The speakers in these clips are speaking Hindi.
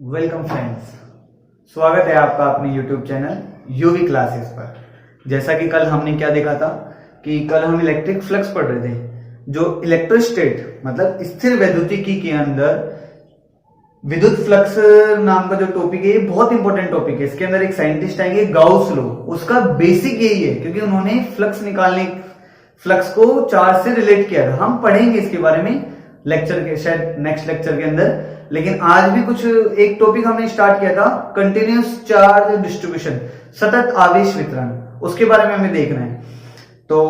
वेलकम फ्रेंड्स, स्वागत है आपका अपने YouTube चैनल यूवी क्लासेस पर। जैसा कि कल हमने क्या देखा था कि कल हम इलेक्ट्रिक फ्लक्स पढ़ रहे थे। जो इलेक्ट्रोस्टेट मतलब स्थिर वैद्युतिकी के अंदर विद्युत फ्लक्स नाम का जो टॉपिक है, ये बहुत इंपॉर्टेंट टॉपिक है। इसके अंदर एक साइंटिस्ट आएंगे गाउस लॉ, उसका बेसिक यही है क्योंकि उन्होंने फ्लक्स को चार्ज से रिलेट किया था। हम पढ़ेंगे इसके बारे में लेक्चर के, शायद नेक्स्ट लेक्चर के अंदर। लेकिन आज भी कुछ एक टॉपिक हमने स्टार्ट किया था, कंटिन्यूस चार्ज डिस्ट्रीब्यूशन, सतत आवेश वितरण, उसके बारे में हमें देखना है। तो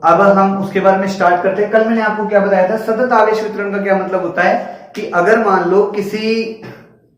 अब हम उसके बारे में स्टार्ट करते हैं। कल मैंने आपको क्या बताया था, सतत आवेश वितरण का क्या मतलब होता है कि अगर मान लो किसी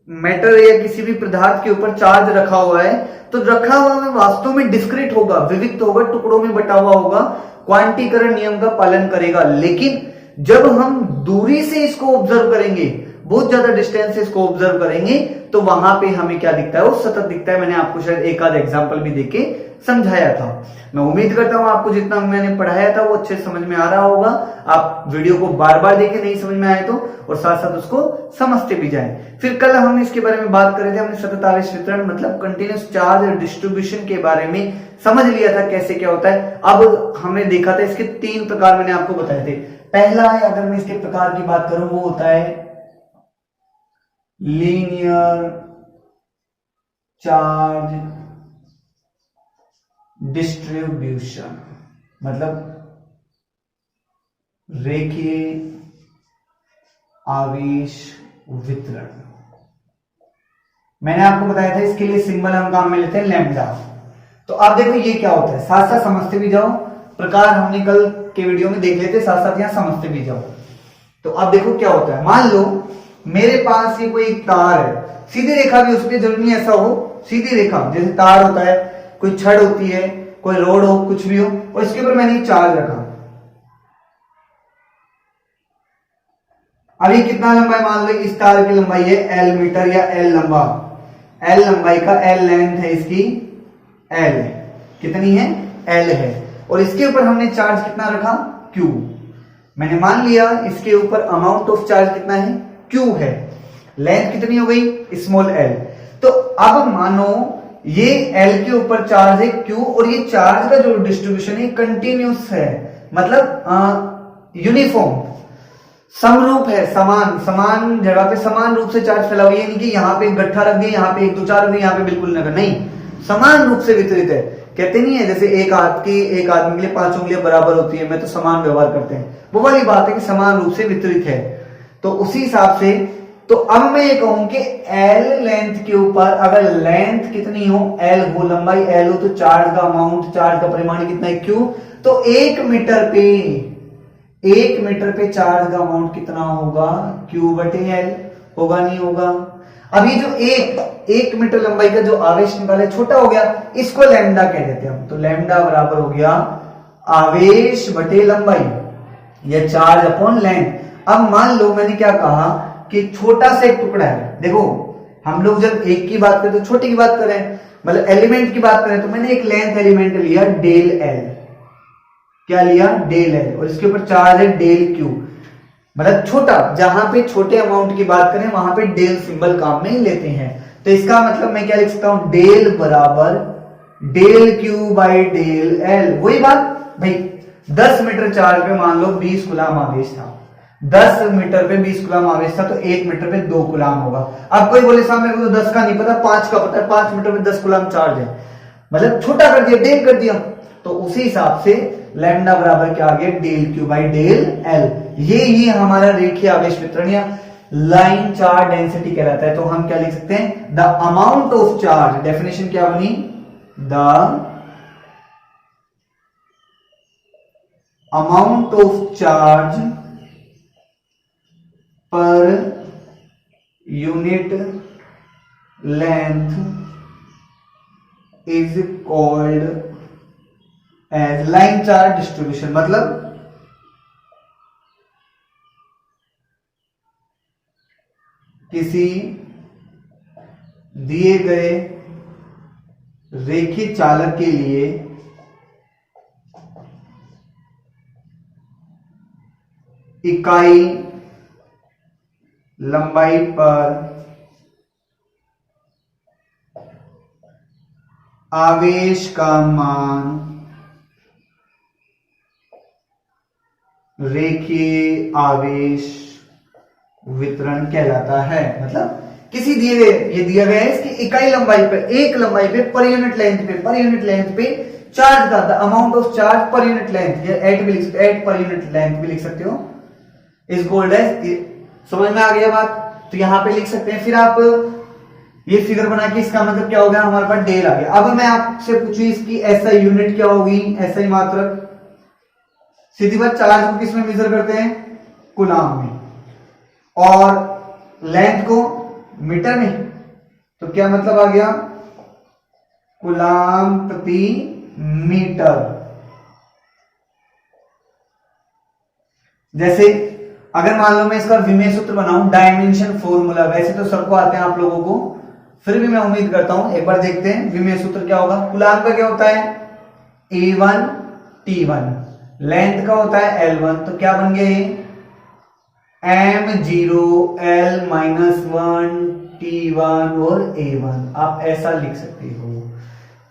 मेटर या किसी भी पदार्थ के ऊपर चार्ज रखा हुआ है, तो रखा हुआ में वास्तव में डिस्क्रीट होगा, विविक्त होगा, टुकड़ों में बटा हुआ होगा, क्वांटीकरण नियम का पालन करेगा। लेकिन जब हम दूरी से इसको ऑब्जर्व करेंगे, बहुत ज्यादा डिस्टेंस से इसको ऑब्जर्व करेंगे, तो वहां पे हमें क्या दिखता है, वो सतत दिखता है। मैंने आपको शायद एक आध एग्जांपल भी देके समझाया था। मैं उम्मीद करता हूं आपको जितना मैंने पढ़ाया था वो अच्छे समझ में आ रहा होगा। आप वीडियो को बार बार देखें, नहीं समझ में आए तो, और साथ साथ उसको समझते भी जाएं। फिर कल हम इसके बारे में बात कर रहे थे, हमने सतत आवेश वितरण मतलब कंटिन्यूस चार्ज डिस्ट्रीब्यूशन के बारे में समझ लिया था कैसे क्या होता है। अब हमने देखा था इसके 3 प्रकार मैंने आपको बताए थे। पहला है, अगर मैं इसके प्रकार की बात करूं, वो होता है लीनियर चार्ज डिस्ट्रीब्यूशन, मतलब रेखीय आवेश वितरण। मैंने आपको बताया था इसके लिए सिंबल हम काम में लेते हैं लैम्डा। तो आप देखो ये क्या होता है, साथ साथ समझते भी जाओ। प्रकार हमने कल के वीडियो में देख लेते, साथ साथ यहां समझते भी जाओ। तो आप देखो क्या होता है, मान लो मेरे पास ये कोई एक तार है, सीधी रेखा भी, उस पर जरूरी नहीं ऐसा हो, सीधी रेखा जैसे तार होता है, कोई छड़ होती है, कोई रोड हो, कुछ भी हो, और इसके ऊपर मैंने चार्ज रखा। अभी कितना लंबा है, मान लो इस तार की लंबाई है L मीटर या L लंबा, L लंबाई का L लेंथ है इसकी, L कितनी है, L है, और इसके ऊपर हमने चार्ज कितना रखा, Q। मैंने मान लिया इसके ऊपर अमाउंट ऑफ चार्ज कितना है, Q है, लेंथ कितनी हो गई, स्मॉल l। तो अब मानो ये L के ऊपर चार्ज है Q, और ये चार्ज का जो डिस्ट्रीब्यूशन है कंटिन्यूस है, मतलब यूनिफॉर्म, समरूप है, समान जगह पे समान रूप से चार्ज फैला हुआ है। नहीं कि यहाँ पे एक गट्ठा रख दिया, यहाँ पे 1 2 4 रख दिया, यहाँ पे बिल्कुल नहीं, समान रूप से वितरित है। कहते नहीं है जैसे एक आदमी के लिए 5 उंगलियां बराबर होती है, मैं तो समान व्यवहार करते हैं, वो वाली बात है कि समान रूप से वितरित है। तो उसी हिसाब से, तो अब मैं ये कहूं कि L लेंथ के ऊपर अगर लेंथ कितनी हो, L हो, लंबाई L हो, तो चार्ज का अमाउंट, चार्ज का परिमाण कितना है, Q। तो 1 मीटर पे चार्ज का अमाउंट कितना होगा, Q बटे L, होगा नहीं होगा। अभी जो 1 मीटर लंबाई का जो आवेश निकाले छोटा हो गया, इसको लैम्डा कह देते हैं हम। तो लैम्डा बराबर हो गया आवेश बटे लंबाई या चार्ज अपॉन लेंथ। अब मान लो मैंने क्या कहा कि छोटा सा एक टुकड़ा है। देखो हम लोग जब एक की बात करें तो छोटी की बात करें, मतलब एलिमेंट की बात करें, तो मैंने एक लेंथ एलिमेंट लिया डेल L, क्या लिया, डेल L, और इसके ऊपर चार्ज है डेल Q, मतलब छोटा, जहां पे छोटे अमाउंट की बात करें वहां पे डेल सिंबल काम में लेते हैं। तो इसका मतलब मैं क्या लिख सकता हूं, डेल बराबर del Q by del L। वही बात भाई, 10 मीटर चार्ज पे मान लो 20 कूलाम आवेश था, 10 मीटर पे 20 कूलाम आवेश था, तो 1 मीटर पे 2 कूलाम होगा। अब कोई बोले साहब मेरे को तो 10 का नहीं पता, 5 का पता है, 5 मीटर पे 10 कूलाम चार्ज है, मतलब छोटा कर दिया, डेल कर दिया। तो उसी हिसाब से लैम्डा बराबर क्या आ गया, del Q by del L। ये ही हमारा रेखीय आवेश वितरण या लाइन चार्ज डेंसिटी कहलाता है। तो हम क्या लिख सकते हैं, the amount of charge, definition क्या बनी, the amount of charge per unit length is called as line charge distribution. मतलब किसी दिए गए रेखीय चालक के लिए इकाई लंबाई पर आवेश का मान रेखीय आवेश वितरण कहलाता है। मतलब किसी दिए गए, ये दिया गया है इसकी इकाई लंबाई पे, एक लंबाई पे पर यूनिट लेंथ पे चार्ज का the amount of charge per unit length, या एट भी लिख सकते हो, एट पर यूनिट लेंथ भी लिख सकते हो, इज गोल्ड एज। समझ में आ गया बात? तो यहां पे लिख सकते हैं। फिर आप ये फिगर बना के इसका मतलब क्या हो गया, हमारे पास डेल आ गया। अब मैं आपसे पूछूं इसकी एसआई यूनिट क्या होगी, एसआई मात्रक। सीधी बात, चार्ज को किसमें मेजर करते हैं, कूलाम में, और लेंथ को मीटर में। तो क्या मतलब आ गया, कूलाम प्रति मीटर। जैसे अगर मान लो मैं इसका विमेय सूत्र बनाऊं, डायमेंशन फॉर्मूला, वैसे तो सबको आते हैं आप लोगों को, फिर भी मैं उम्मीद करता हूं एक बार देखते हैं विमेय सूत्र क्या होगा। कूलाम का क्या होता है, A1 T1, लेंथ का होता है L1, तो क्या बन गया ये M0 L-1 T1 और A1। आप ऐसा लिख सकते हो।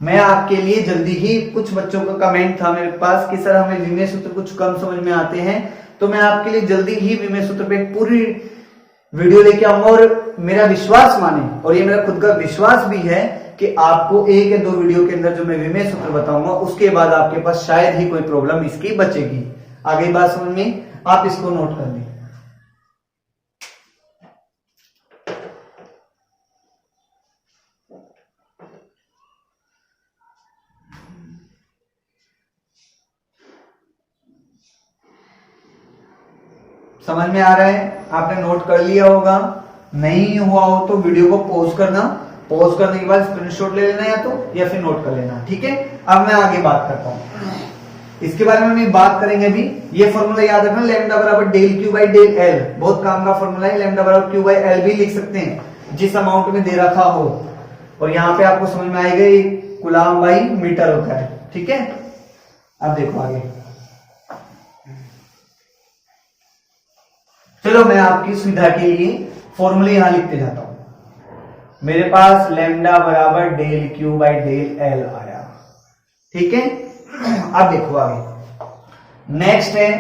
मैं आपके लिए जल्दी ही, कुछ बच्चों का कमेंट था मेरे पास कि सर हमें विमेय सूत्र कुछ कम समझ में आते हैं, तो मैं आपके लिए जल्दी ही विमेय सूत्र पे एक पूरी वीडियो लेके आऊंगा। और मेरा विश्वास माने, और ये मेरा खुद का विश्वास भी है कि आपको एक या दो वीडियो के अंदर जो मैं विमेय सूत्र बताऊंगा उसके बाद आपके पास शायद ही कोई प्रॉब्लम इसकी बचेगी। आगे बात समझ में, आप इसको नोट कर लें। समझ में आ रहा है? आपने नोट कर लिया होगा, नहीं हुआ हो तो वीडियो को पॉज करना, पॉज करने के बाद स्क्रीनशॉट ले लेना या फिर नोट कर लेना, ठीक है। अब मैं आगे बात करता हूं, इसके बारे में हम बात करेंगे अभी। ये फॉर्मूला याद रखना, लैम्डा बराबर del Q by del L, बहुत काम का फॉर्मूला है। लैम्डा बराबर क्यू बाई एल भी लिख सकते हैं जिस अमाउंट में दे रखा हो, और यहां पे आपको समझ में आएगा कूलाम बाई मीटर होता है, ठीक है। अब देखो आगे, चलो मैं आपकी सुविधा के लिए फॉर्मूले यहां लिखते जाता हूं। मेरे पास लैम्डा बराबर del Q by del L आया, ठीक है। अब देखो आगे, नेक्स्ट है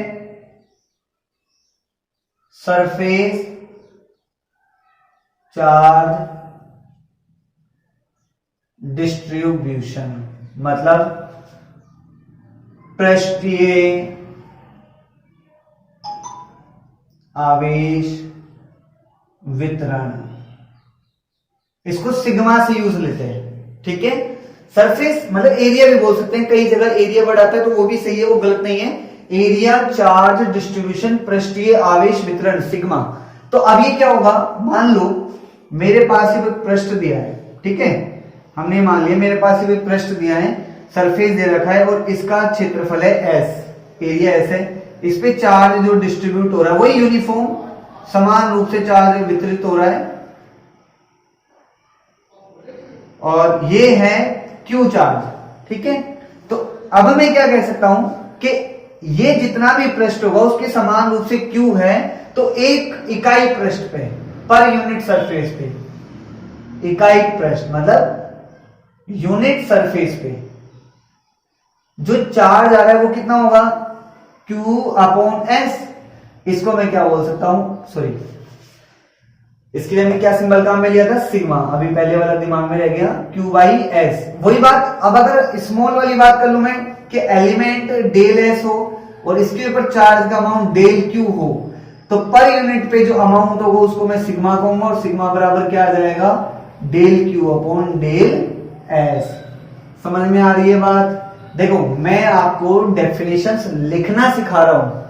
सरफेस चार्ज डिस्ट्रीब्यूशन, मतलब पृष्ठीय आवेश वितरण। इसको सिग्मा से यूज लेते हैं, ठीक है। सरफेस मतलब एरिया भी बोल सकते हैं, कई जगह एरिया वर्ड आता है तो वो भी सही है, वो गलत नहीं है। एरिया चार्ज डिस्ट्रीब्यूशन पृष्ठीय आवेश वितरण सिग्मा। तो अब ये क्या होगा, मान लो मेरे पास ये पृष्ठ दिया है, ठीक है, हमने मान लिया मेरे पास ये पृष्ठ दिया है, सरफेस दे रखा है और इसका क्षेत्रफल है एस, एरिया एस है। इस पे चार्ज जो डिस्ट्रीब्यूट हो रहा है वही यूनिफॉर्म समान रूप से चार्ज वितरित हो रहा है, और ये है क्यू चार्ज, ठीक है। तो अब मैं क्या कह सकता हूं कि ये जितना भी पृष्ठ होगा उसके समान रूप से क्यू है, तो एक इकाई पृष्ठ पे पर यूनिट सरफेस पे, इकाई पृष्ठ मतलब यूनिट सरफेस पे जो चार्ज आ रहा है वो कितना होगा, Q अपॉन एस। इसको मैं क्या बोल सकता हूं, सॉरी, इसके लिए मैं क्या सिंबल काम में लिया था, सिग्मा, अभी पहले वाला दिमाग में रह गया, Q बाई एस। वही बात, अब अगर स्मॉल वाली बात कर लू मैं कि एलिमेंट डेल एस हो और इसके ऊपर चार्ज का अमाउंट डेल क्यू हो, तो पर यूनिट पे जो अमाउंट होगा उसको मैं सिग्मा कहूंगा, और सिग्मा बराबर क्या आ जाएगा, del Q upon del S. समझ में आ रही है बात? देखो मैं आपको डेफिनेशंस लिखना सिखा रहा हूं,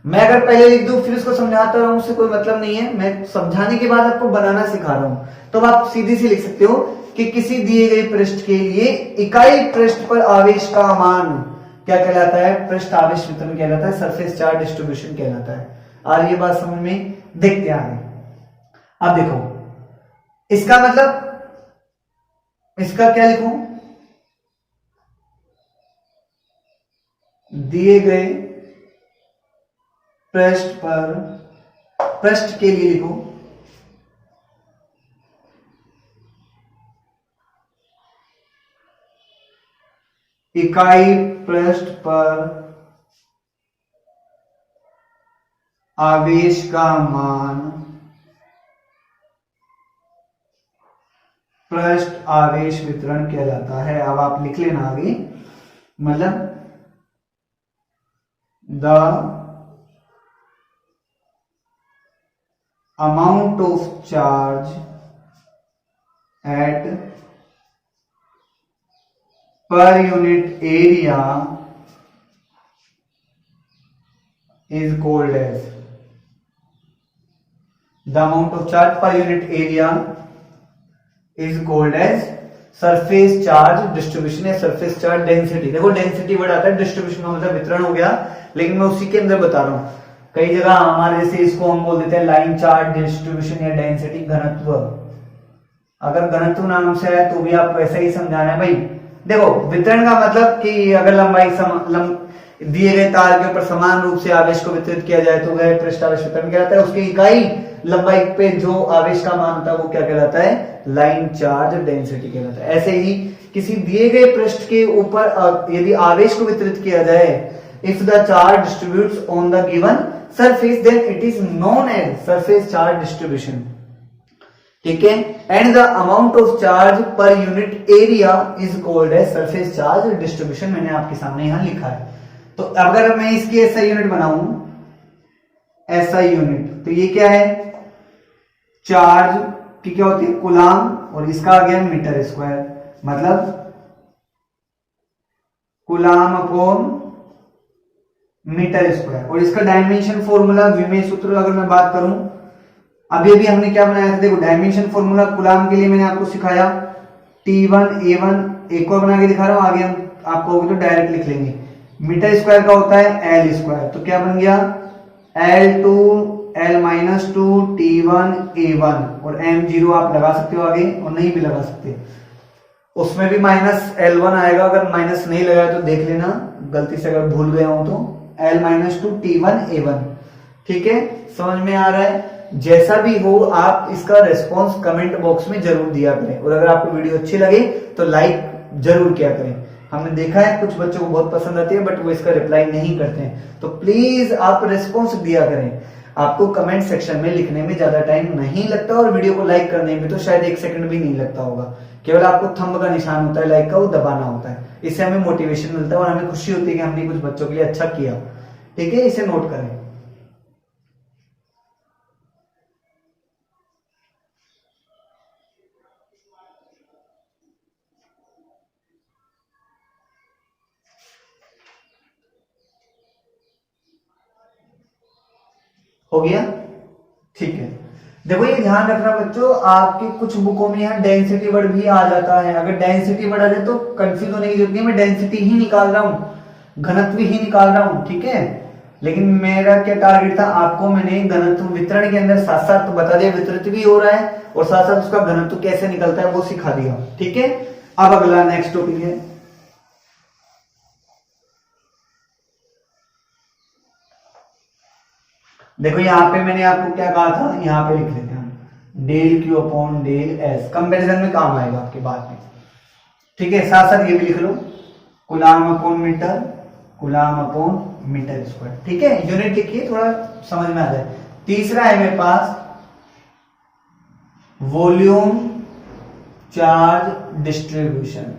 मैं अगर पहले लिख दूं फिर उसको समझाता रहूं उससे कोई मतलब नहीं है, मैं समझाने के बाद आपको बनाना सिखा रहा हूं। तो आप सीधी सी लिख सकते हो कि किसी दिए गए पृष्ठ के लिए इकाई पृष्ठ पर आवेश का मान क्या कहलाता है, पृष्ठ आवेश वितरण कहलाता है, सरफेस चार्ज डिस्ट्रीब्यूशन कहलाता है। और ये बात समझ में, देखते हैं आगे। अब देखो इसका मतलब, इसका क्या लिखूं, दिए गए पृष्ठ पर, पृष्ठ के लिए लिखो इकाई पृष्ठ पर आवेश का मान पृष्ठ आवेश वितरण कहलाता है। अब आप लिख लेना आगे, मतलब the amount of charge at पर unit area is called as the amount of charge per unit area is called as surface charge distribution या सरफेस चार्ज डेंसिटी। देखो डेंसिटी वर्ड आता है, डिस्ट्रीब्यूशन का मतलब वितरण हो गया, लेकिन मैं उसी के अंदर बता रहा हूं। कई जगह हमारे जैसे इसको हम बोल देते हैं लाइन चार्ज डिस्ट्रीब्यूशन या डेंसिटी घनत्व। अगर घनत्व नाम से है तो भी आपको ऐसा ही समझाना है भाई। देखो वितरण का मतलब कि अगर लंबाई दिए गए तार के ऊपर समान रूप से आवेश को वितरित किया जाए तो वह पृष्ठ आवेश वितरण कहलाता है। उसकी इकाई लंबाई पे जो आवेश का मान होता है वो क्या कहलाता है, लाइन चार्ज डेंसिटी कहलाता है। ऐसे ही किसी दिए गए पृष्ठ के ऊपर यदि आवेश को वितरित किया जाए, if the charge distributes on the given surface then it is known as surface charge distribution. ठीक है, and the amount of charge per unit area is called as surface charge distribution. मैंने आपके सामने यहां लिखा है। तो अगर मैं इसकी एसआई यूनिट बनाऊं, एसआई यूनिट, तो ये क्या है, चार्ज की क्या होती है, कूलाम, और इसका आ गया मीटर स्क्वायर, मतलब कूलाम अपॉन मीटर स्क्वायर। और इसका डायमेंशन फॉर्मूला विमेय सूत्र अगर मैं बात करूं, अभी अभी हमने क्या बनाया था, देखो डायमेंशन फॉर्मूला कूलाम के लिए मैंने आपको सिखाया T1 A1, एक और बना के दिखा रहा हूं, आगे हम आपको तो डायरेक्ट लिख लेंगे। मीटर स्क्वायर का होता है L स्क्वायर, तो क्या बन गया L2 L-2 T1 A1, और M0 आप लगा सकते हो आगे और नहीं भी लगा सकते, उसमें भी माइनस L1 आएगा। अगर माइनस नहीं लगाया तो देख लेना, गलती से अगर भूल गया हूं तो L-2 T1 A1। ठीक है, समझ में आ रहा है। जैसा भी हो आप इसका रेस्पॉन्स कमेंट बॉक्स में जरूर दिया करें, और अगर आपको वीडियो अच्छी लगे तो लाइक जरूर किया करें। हमने देखा है कुछ बच्चों को बहुत पसंद आती है बट वो इसका रिप्लाई नहीं करते हैं, तो प्लीज आप रिस्पॉन्स दिया करें। आपको कमेंट सेक्शन में लिखने में ज्यादा टाइम नहीं लगता, और वीडियो को लाइक करने में तो शायद 1 सेकंड भी नहीं लगता होगा। केवल आपको थंब का निशान होता है लाइक का, वो दबाना होता है। इससे हमें मोटिवेशन मिलता है और हमें खुशी होती है कि हमने कुछ बच्चों के लिए अच्छा किया। ठीक है, इसे नोट करें। हो गया, ठीक है। देखो ये ध्यान रखना बच्चों, आपके कुछ बुकों में यहाँ डेंसिटी वर्ड भी आ जाता है। अगर डेंसिटी वर्ड आ जाए तो कंफ्यूज होने की जरूरत नहीं, मैं डेंसिटी ही निकाल रहा हूं, घनत्व ही निकाल रहा हूं। ठीक है, लेकिन मेरा क्या टारगेट था, आपको मैंने घनत्व वितरण के अंदर साथ साथ तो बता दिया वितरित भी हो रहा है, और साथ साथ उसका घनत्व कैसे निकलता है वो सिखा दिया। ठीक है, अब अगला नेक्स्ट टॉपिक है, देखो यहाँ पे मैंने आपको क्या कहा था, यहाँ पे लिख लेते हैं del Q upon del S, comparison में काम आएगा आपके बाद में। ठीक है, साथ साथ ये भी लिख लो coulomb upon metre, coulomb upon metre square. ठीक है, यूनिट लिखिए थोड़ा समझ में आ जाए। तीसरा है मेरे पास वॉल्यूम चार्ज डिस्ट्रीब्यूशन।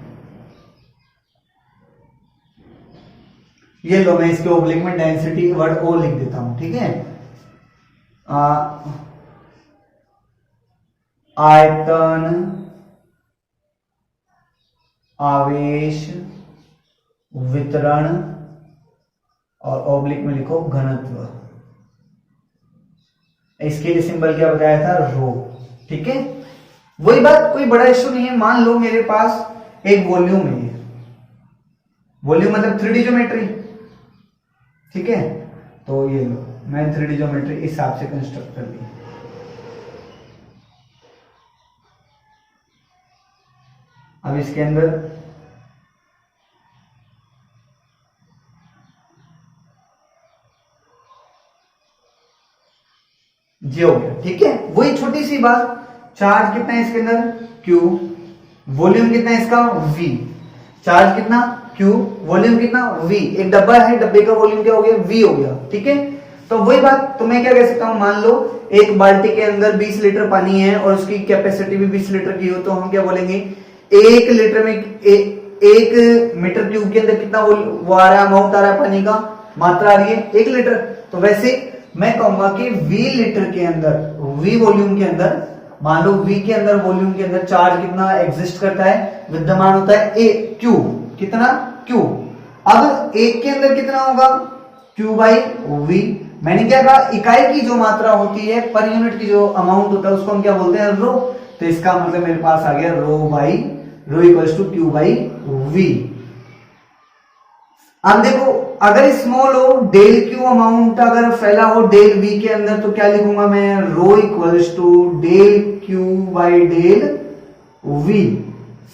ये लो, मैं इसके ओब्लिक में डेंसिटी वर्ड ओ लिख देता हूं। ठीक है, आयतन, आवेश, वितरण, और ओब्लिक में लिखो घनत्व। इसके लिए सिंबल क्या बताया था, रो। ठीक है, वही बात, कोई बड़ा इश्यू नहीं है। मान लो मेरे पास एक वॉल्यूम है, वॉल्यूम मतलब 3D ज्योमेट्री। ठीक है, तो ये लो, मैं 3D ज्योमेट्री इस हिसाब से कंस्ट्रक्ट कर ली। अब इसके अंदर जी हो गया। ठीक है, वही छोटी सी बात, चार्ज कितना है इसके अंदर, Q, वॉल्यूम कितना है इसका, V, चार्ज कितना Q, वॉल्यूम कितना V, एक डब्बा है, डब्बे का वॉल्यूम क्या हो गया V हो गया, ठीक है। तो वही बात, तो मैं क्या कह सकता हूं, मान लो एक बाल्टी के अंदर 20 लीटर पानी है और उसकी कैपेसिटी भी 20 लीटर की हो, तो हम क्या बोलेंगे, एक लीटर में एक मीटर क्यूब के अंदर कितना वो आ रहा है, अमाउंट आ रहा है पानी का, मात्रा आ रही है 1 लीटर। तो वैसे मैं कहूंगा कि V लीटर के अंदर, V वॉल्यूम के अंदर, मान लो V के अंदर वॉल्यूम के अंदर चार्ज कितना एग्जिस्ट करता है, विद्यमान होता है A Q, कितना Q। अब एक के अंदर कितना होगा, Q बाई V। मैंने क्या कहा, इकाई की जो मात्रा होती है, पर यूनिट की जो अमाउंट होता है, उसको हम क्या बोलते हैं, रो। तो इसका मतलब मेरे पास आ गया rho equals to Q by V। अब देखो, अगर स्मॉल हो, डेल क्यू अमाउंट अगर फैला हो डेल वी के अंदर, तो क्या लिखूंगा मैं, rho equals to del Q by del V.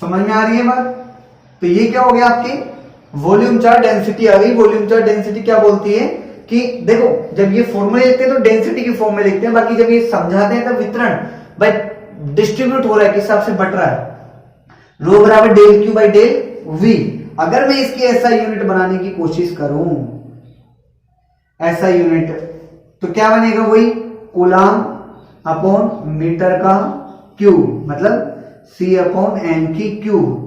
समझ में आ रही है बात। तो ये क्या हो गया, आपकी वॉल्यूम चार्ज डेंसिटी आ गई। वॉल्यूम चार्ज डेंसिटी क्या बोलती है कि देखो, जब ये फॉर्मूले लिखते हैं तो डेंसिटी की फॉर्म में लिखते हैं, बाकी जब ये समझाते हैं तो वितरण बाय डिस्ट्रीब्यूट हो रहा है, किस हिसाब से बट रहा है, रो बराबर del Q by del V. अगर मैं इसकी ऐसा यूनिट बनाने की कोशिश करूं, ऐसा यूनिट, तो क्या बनेगा, वही कूलाम अपॉन मीटर का क्यूब, मतलब C अपॉन एन की क्यूब।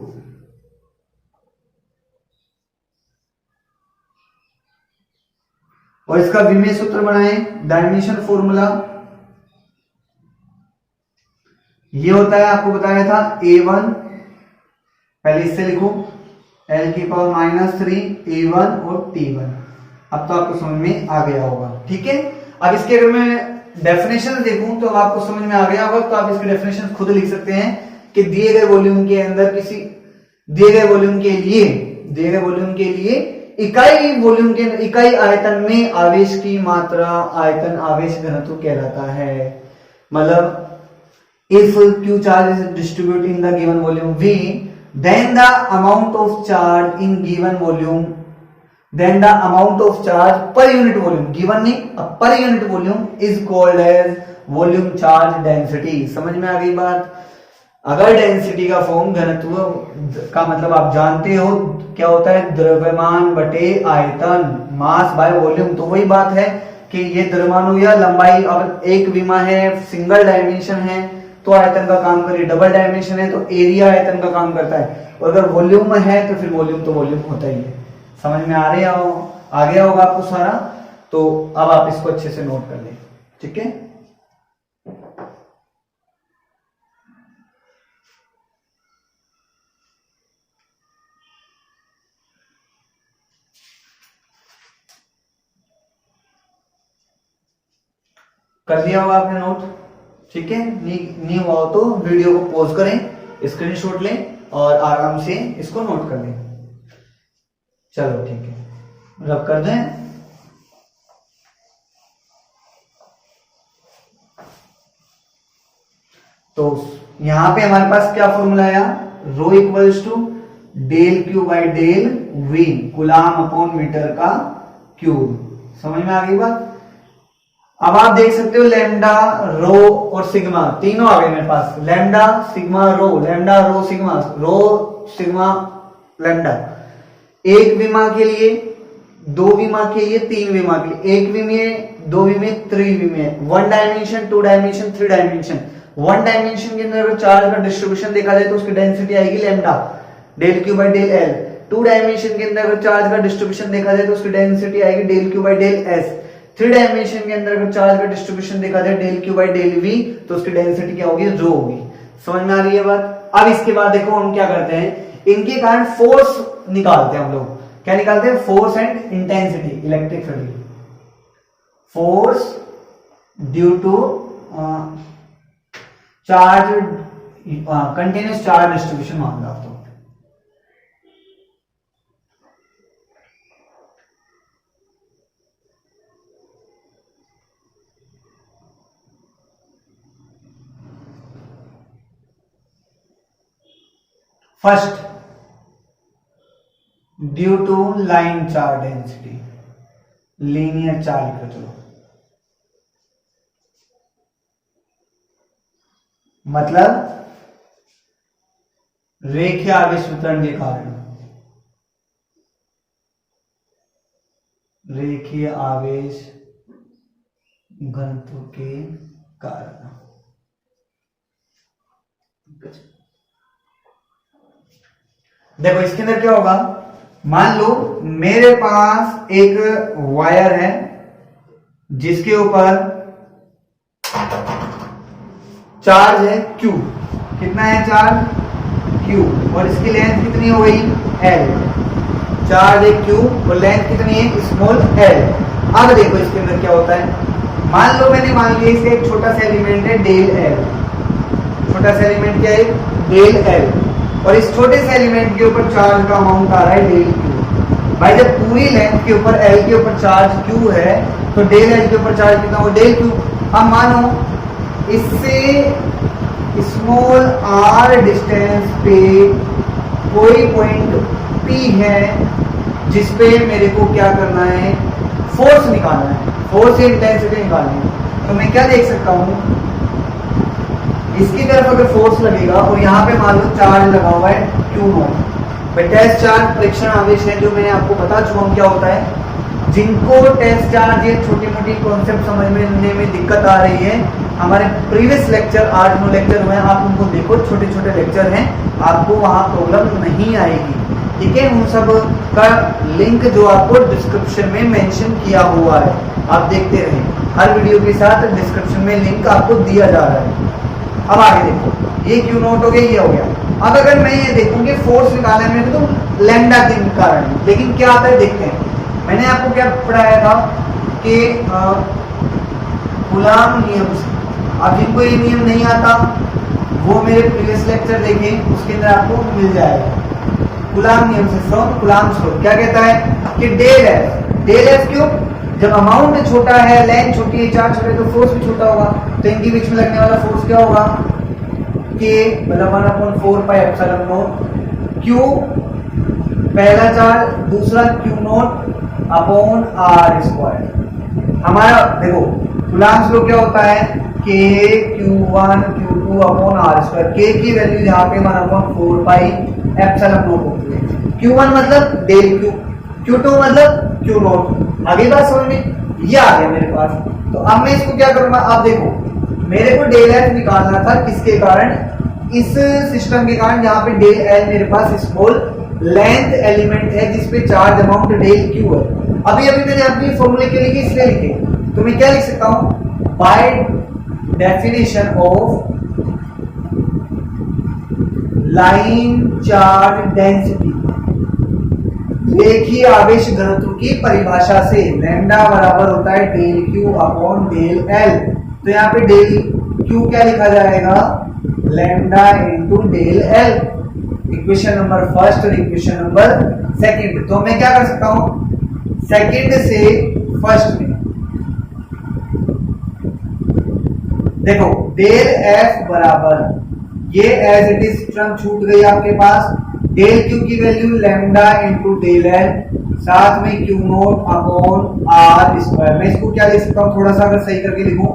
और इसका विमेय सूत्र बनाए, डायमेंशन फॉर्मूला ये होता है, आपको बताया था A1, पहले इससे लिखो L की पावर -3 A1 और T1। अब तो आपको समझ में आ गया होगा, ठीक है। अब इसके अगर मैं डेफिनेशन देखूं तो आपको समझ में आ गया होगा, तो आप इसके डेफिनेशन खुद लिख सकते हैं कि दिए गए वॉल्यूम के अंदर, किसी दिए गए वॉल्यूम के लिए इकाई वॉल्यूम के इकाई आयतन में आवेश की मात्रा आयतन आवेश घनत्व कहलाता है। मतलब if Q charge is distributed in the given volume V, then the amount of charge in given volume, then the amount of charge per unit volume, given नहीं, per unit volume is called as volume charge density। समझ में आ गई बात। अगर डेंसिटी का फॉर्म घनत्व का मतलब आप जानते हो क्या होता है, द्रव्यमान बटे आयतन, मास बाय वॉल्यूम। तो वही बात है कि ये द्रव्यमान हो या लंबाई, अगर एक विमा है, सिंगल डायमेंशन है तो आयतन का काम करे, डबल डायमेंशन है तो एरिया आयतन का काम करता है, और अगर वॉल्यूम है तो फिर वॉल्यूम तो वॉल्यूम होता ही है। समझ में आ गया होगा आपको सारा। तो अब आप इसको अच्छे से नोट कर लें, ठीक है। कर दिया होगा आपने नोट, ठीक है। नहीं हुआ हो तो वीडियो को पॉज करें, स्क्रीनशॉट लें और आराम से इसको नोट कर लें। चलो ठीक है, रब कर दें। तो यहां पे हमारे पास क्या फॉर्मूला आया, rho equals to del Q by del V, coulomb upon metre का क्यूब। समझ में आ गई बात। अब आप देख सकते हो लैम्डा, रो और सिग्मा तीनों आ गए मेरे पास, लैम्डा सिग्मा रो, लैम्डा रो सिग्मा, रो सिग्मा लैम्डा। एक विमा के लिए, दो विमा के लिए, तीन विमा के लिए, एक विमे, दो विमे, थ्री विमे, one dimension, two dimension, three dimension. One dimension के अंदर अगर चार्ज का डिस्ट्रीब्यूशन देखा जाए तो उसकी डेंसिटी आएगी lambda, del Q by del L. Two dimension के अंदर अगर चार्ज का डिस्ट्रीब्यूशन देखा जाए तो उसकी डेंसिटी आएगी del Q by del S. Three dimension के अंदर अगर चार्ज का डिस्ट्रीब्यूशन देखा जाए del Q by del V, तो उसकी डेंसिटी क्या होगी, रो होगी। समझ में आ रही है बात। अब इसके बाद देखो हम क्या करते हैं, इनके कारण फोर्स निकालते हैं हम लोग। क्या निकालते हैं, force and intensity, electric field, force due to charge, continuous charge distribution मान लो आप। तो first, due to line charge density, linear charge लिखो चलो, मतलब रेखीय आवेश वितरण के कारण, रेखीय आवेश घनत्व के कारण। देखो इसके अंदर क्या होगा, मान लो मेरे पास एक वायर है जिसके ऊपर चार्ज है Q। कितना है चार्ज Q, और इसकी लेंथ कितनी हो गई L। चार्ज है Q और लेंथ कितनी है स्मॉल l। अब देखो इसके अंदर क्या होता है, मान लो मैंने मान लिया इसका एक छोटा सा एलिमेंट है डेल L। छोटा सा एलिमेंट क्या है डेल L, और इस छोटे से एलिमेंट के ऊपर चार्ज का अमाउंट आ रहा है डेल Q। भाई जब पूरी लेंथ के ऊपर L के ऊपर चार्ज Q है तो डेल L के ऊपर चार्ज कितना हो डेल Q। अब मानो इससे स्मॉल r डिस्टेंस पे कोई पॉइंट P है जिसपे मेरे को क्या करना है, फोर्स निकालना है, फोर्स इंटेंसिटी निकालनी है। तो मैं क्या देख सकता हूं, इसकी तरफ अगर फोर्स लगेगा और यहाँ पे मान लो चार्ज लगा हुआ है Q0। टेस्ट चार्ज परीक्षण आवेश है जो मैंने आपको बता चुका हूं क्या होता है। जिनको टेस्ट चार्ज ये छोटी मोटी कॉन्सेप्ट समझने में दिक्कत आ रही है, हमारे प्रीवियस लेक्चर 8-9 लेक्चर हुए हैं, आप उनको देखो, छोटे छोटे लेक्चर हैं, आपको वहां प्रॉब्लम नहीं आएगी। ठीक है, उन सब का लिंक जो आपको डिस्क्रिप्शन में मेंशन किया हुआ है, आप देखते रहें। हर वीडियो के साथ डिस्क्रिप्शन में लिंक आपको दिया जा रहा है। अब आगे देखो, ये Q0 हो गया, ये हो गया। अब अगर मैं ये देखूं कि फोर्स निकालने में तो लैम्डा के कारण है, लेकिन क्या आता है देखते हैं। मैंने आपको क्या पढ़ाया था कि कूलाम नियम से, अब जिनको ये नियम नहीं आता वो मेरे प्रीवियस लेक्चर देखें, उसके अंदर आपको मिल जाएगा। कूलाम नियम से, फ्रॉम कूलाम्स लॉ क्या कहता है कि डेल एफ क्यों, जब अमाउंट छोटा है, लेंथ छोटी है, चार्ज छोटा है, तो फोर्स भी छोटा होगा। तो इनके बीच में लगने वाला फोर्स क्या होगा कि मतलब 1/4 पाई एप्सिलॉन नॉट Q पहला चार्ज, दूसरा Q0 अपॉन r स्क्वायर। हमारा देखो कूलाम्स लॉ क्या होता है कि Q1 Q2 upon r square. K की वैल्यू यहाँ पे 1/4 पाई एप्सिलॉन नॉट होती है। Q1 मतलब डेल Q, Q2 मतलब Q0। आगे बात समझ में, ये आ गया मेरे पास। तो अब मैं इसको क्या करूंगा, आप देखो मेरे को डेल एफ निकालना था, किसके कारण, इस सिस्टम के कारण जहां पे डेल एल मेरे पास स्मॉल लेंथ एलिमेंट है जिसपे चार्ज अमाउंट डेल क्यू है। अभी मैंने अपनी फॉर्मूले के लिए इसलिए लिखे, तो मैं क्या लिख सकता हूं, by definition of line charge density, रेखीय आवेश घनत्व की परिभाषा से लैम्डा बराबर होता है del Q upon del L. तो यहाँ पे डेल क्यू क्या लिखा जाएगा, lambda into del L. Equation number first और इक्वेशन नंबर सेकंड। तो मैं क्या कर सकता हूं, सेकंड से फर्स्ट में देखो डेल एफ बराबर, ये एज इट इज टर्म छूट गई आपके पास, डेल क्यू की value lambda into del L, साथ में Q naught upon R square. मैं इसको क्या लिख सकता हूँ, थोड़ा सा अगर सही करके लिखूं,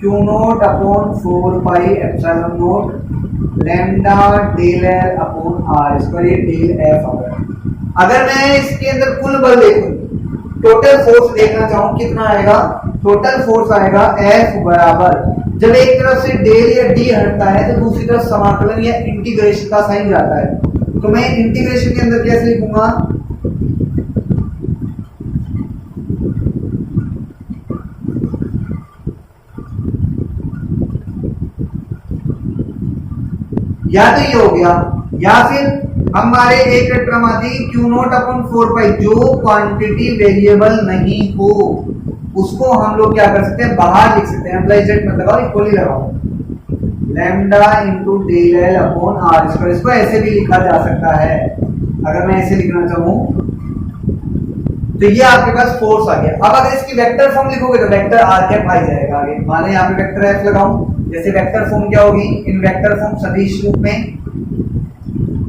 Q naught upon 4 pi epsilon naught lambda del L upon R square, ये डेल एफ। अगर मैं इसके अंदर कुल बल देखूं, टोटल फोर्स देखना चाहूं, कितना आएगा, टोटल फोर्स आएगा एफ बराबर, जब एक तरफ से डेल या डी हटता है तो दूसरी तरफ समाकलन या इंटीग्रेशन का साइन जाता है। तो मैं इंटीग्रेशन के अंदर कैसे लिखूंगा, या तो ये हो गया, या फिर हमारे एक टर्म आती है क्यू नोट अपॉन 4 पाई, जो क्वांटिटी वेरिएबल नहीं हो उसको हम लोग क्या कर सकते हैं, बाहर लिख सकते हैं, अप्लाई जेड मत लगाओ, इक्वली लगाओ, lambda into del L upon R square. इसको ऐसे भी लिखा जा सकता है, अगर मैं ऐसे लिखना चाहूं तो ये आपके पास फोर्स आ गया। अब अगर इसकी वेक्टर फॉर्म लिखोगे तो वेक्टर आर कैप आ जाएगा आगे, माने यहाँ पे वेक्टर एफ लगाऊं, जैसे वेक्टर फॉर्म क्या होगी, इन वेक्टर फॉर्म सदिश रूप में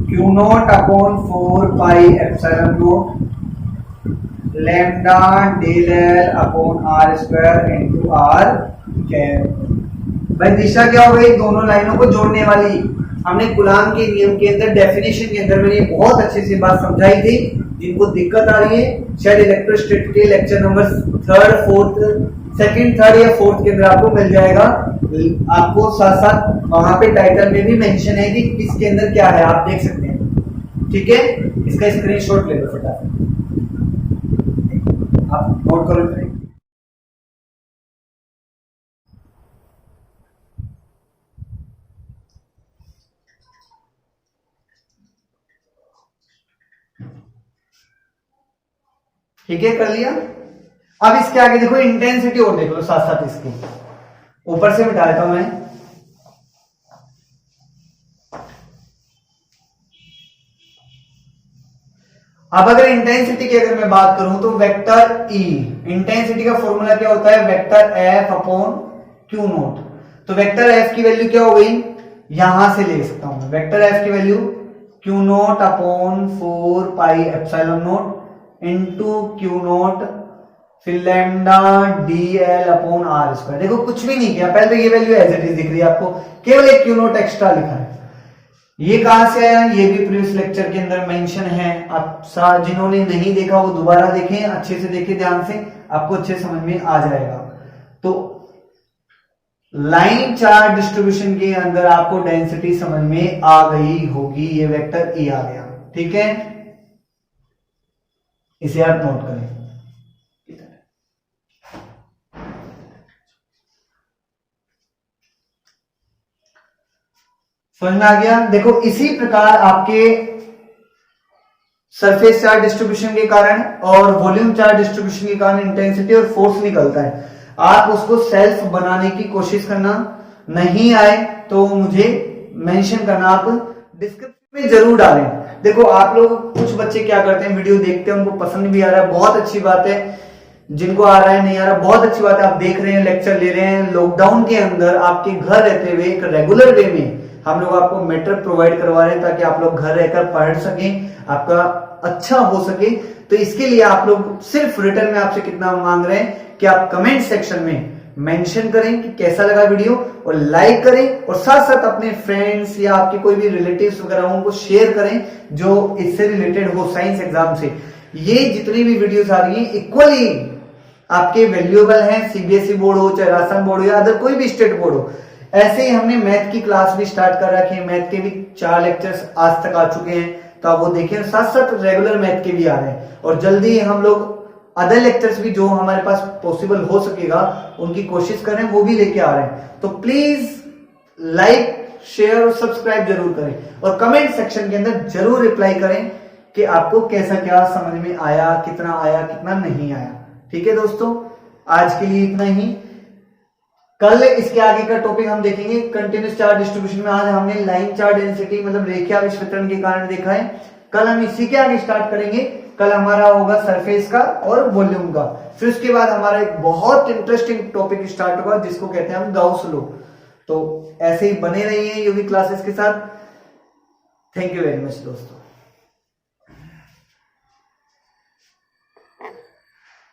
Q naught upon 4 pi epsilon naught lambda del L upon R square into R cap. भाई दिशा क्या हो गई, दोनों लाइनों को जोड़ने वाली, हमने कूलाम के नियम के अंदर डेफिनेशन के अंदर मैंने बहुत अच्छे से बात समझाई थी। जिनको दिक्कत आ रही है शायद इलेक्ट्रोस्टैटिक के लेक्चर नंबर सेकंड थर्ड या फोर्थ के अंदर आपको मिल जाएगा। आपको साथ साथ वहां पे टाइटल में भी मेंशन है कि इसके अंदर क्या है, आप देख सकते हैं। ठीक है, इसका स्क्रीनशॉट ले लो फटाफट, आप नोट करो। ठीक है, कर लिया। अब इसके आगे देखो इंटेंसिटी और देख लो साथ साथ, इसकी ऊपर से मिटा देता हूं मैं। अब अगर इंटेंसिटी की अगर मैं बात करूं तो वेक्टर ई, इंटेंसिटी का फॉर्मूला क्या होता है, vector F upon Q naught. तो वेक्टर एफ की वैल्यू क्या हो गई, यहां से ले सकता हूं वेक्टर एफ की value Q naught upon 4 pi epsilon naught into Q naught फिर lambda D L upon R square. देखो कुछ भी नहीं किया, पहले तो ये वैल्यू एज इट इज दिख रही है आपको, केवल एक क्यू नोट एक्स्ट्रा लिखा है। ये कहां से आया, ये भी प्रीवियस लेक्चर के अंदर मेंशन है। आप जिन्होंने नहीं देखा वो दोबारा देखें, अच्छे से देखें ध्यान से, आपको अच्छे समझ में आ जाएगा। तो लाइन चार्ज डिस्ट्रीब्यूशन के अंदर आपको डेंसिटी समझ में आ गई होगी, ये वेक्टर ई आ गया। ठीक है, इसे आप नोट करें। समझ में आ गया। देखो इसी प्रकार आपके सरफेस चार्ज डिस्ट्रीब्यूशन के कारण और वॉल्यूम चार्ज डिस्ट्रीब्यूशन के कारण इंटेंसिटी और फोर्स निकलता है। आप उसको सेल्फ बनाने की कोशिश करना, नहीं आए तो मुझे मेंशन करना, आप डिस्क्रिप्शन में जरूर डालें। देखो आप लोग, कुछ बच्चे क्या करते हैं, वीडियो देखते हैं, उनको पसंद भी आ रहा है, बहुत अच्छी बात है। जिनको आ रहा है नहीं आ रहा, बहुत अच्छी बात है, आप देख रहे हैं, लेक्चर ले रहे हैं। लॉकडाउन के अंदर आपके घर रहते हुए एक रेगुलर वे में हम लोग आपको मेटेरियल प्रोवाइड करवा रहे हैं ताकि आप लोग घर रहकर पढ़ सकें, आपका अच्छा हो सके। तो इसके लिए आप लोग सिर्फ रिटर्न में आपसे कितना मांग रहे हैं कि आप कमेंट सेक्शन में मेंशन करें कि कैसा लगा वीडियो, और लाइक करें, और साथ साथ अपने फ्रेंड्स या आपके कोई भी रिलेटिव्स वगैरह उनको शेयर करें जो इससे रिलेटेड हो, साइंस एग्जाम से। ये जितनी भी वीडियोस आ रही है इक्वली आपके वैल्यूएबल हैं, सीबीएसई बोर्ड हो चाहे राजस्थान बोर्ड हो या अदर कोई भी स्टेट बोर्ड हो। ऐसे ही हमने मैथ की क्लास भी स्टार्ट कर रखी है, मैथ के भी 4 लेक्चर्स आज तक आ चुके हैं, तो आप वो देखें। साथ साथ रेगुलर मैथ के भी आ रहे हैं, और जल्दी हम लोग अदर लेक्चर्स भी जो हमारे पास पॉसिबल हो सकेगा उनकी कोशिश करें, वो भी लेके आ रहे हैं। तो प्लीज लाइक शेयर और सब्सक्राइब जरूर करें, और कमेंट सेक्शन के अंदर जरूर रिप्लाई करें कि आपको कैसा क्या समझ में आया, कितना नहीं आया। ठीक है दोस्तों, आज के लिए इतना ही। कल इसके आगे का टॉपिक हम देखेंगे कंटिन्यूस चार्ज डिस्ट्रीब्यूशन में। आज हमने लाइन चार्ज डेंसिटी मतलब रेखीय विस्तारण के कारण देखा है, कल हम इसी के आगे स्टार्ट करेंगे। कल हमारा होगा सरफेस का और वॉल्यूम का। फिर उसके बाद हमारा एक बहुत इंटरेस्टिंग टॉपिक स्टार्ट होगा जिसको कहते हैं हम गाउस लॉ। तो ऐसे ही बने रहिए यूवी क्लासेस के साथ। थैंक यू वेरी मच दोस्तों।